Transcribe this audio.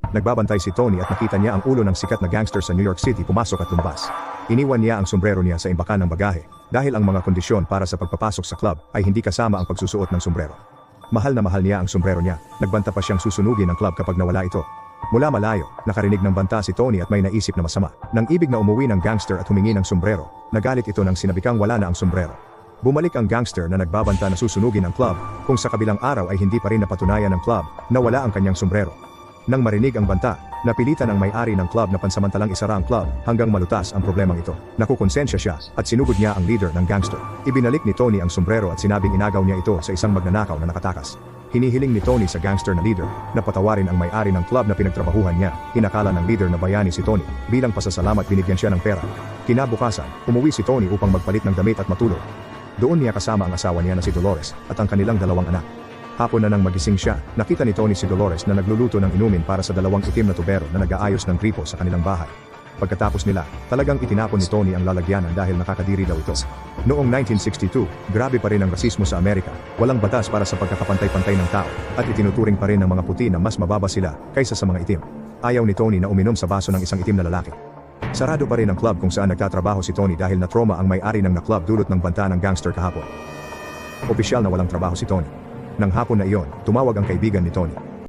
Nagbabantay si Tony at nakita niya ang ulo ng sikat na gangster sa New York City pumasok at lumabas. Iniwan niya ang sombrero niya sa imbakan ng bagahe dahil ang mga kondisyon para sa pagpapasok sa club ay hindi kasama ang pagsusuot ng sombrero. Mahal na mahal niya ang sombrero niya, nagbanta pa siyang susunugin ng club kapag nawala ito. Mula malayo, nakarinig ng banta si Tony at may naisip na masama. Nang ibig na umuwi ng gangster at humingi ng sombrero, nagalit ito nang sinabikang wala na ang sombrero. Bumalik ang gangster na nagbabanta na susunugin ang club, kung sa kabilang araw ay hindi pa rin napatunayan ng club na wala ang kanyang sombrero. Nang marinig ang banta, napilitan ang may-ari ng club na pansamantalang isara ang club hanggang malutas ang problemang ito. Nakukonsensya siya at sinugod niya ang leader ng gangster. Ibinalik ni Tony ang sombrero at sinabing inagaw niya ito sa isang magnanakaw na nakatakas. Hinihiling ni Tony sa gangster na leader na patawarin ang may-ari ng club na pinagtrabahuhan niya. Inakala ng leader na bayani si Tony. Bilang pasasalamat binigyan siya ng pera. Kinabukasan, umuwi si Tony upang magpalit ng damit at matulog. Doon niya kasama ang asawa niya na si Dolores at ang kanilang dalawang anak. Hapon na nang magising siya, nakita ni Tony si Dolores na nagluluto ng inumin para sa dalawang itim na tubero na nag-aayos ng gripo sa kanilang bahay. Pagkatapos nila, talagang itinapon ni Tony ang lalagyanan dahil nakakadiri daw ito. Noong 1962, grabe pa rin ang rasismo sa Amerika. Walang batas para sa pagkakapantay-pantay ng tao at itinuturing pa rin ng mga puti na mas mababa sila kaysa sa mga itim. Ayaw ni Tony na uminom sa baso ng isang itim na lalaki. Sarado pa rin ang club kung saan nagtatrabaho si Tony dahil na-trauma ang may-ari ng na-club dulot ng banta ng gangster kahapon. Opisyal na walang trabaho si Tony. Nang hapon na iyon, tumawag ang kaibigan ni Tony.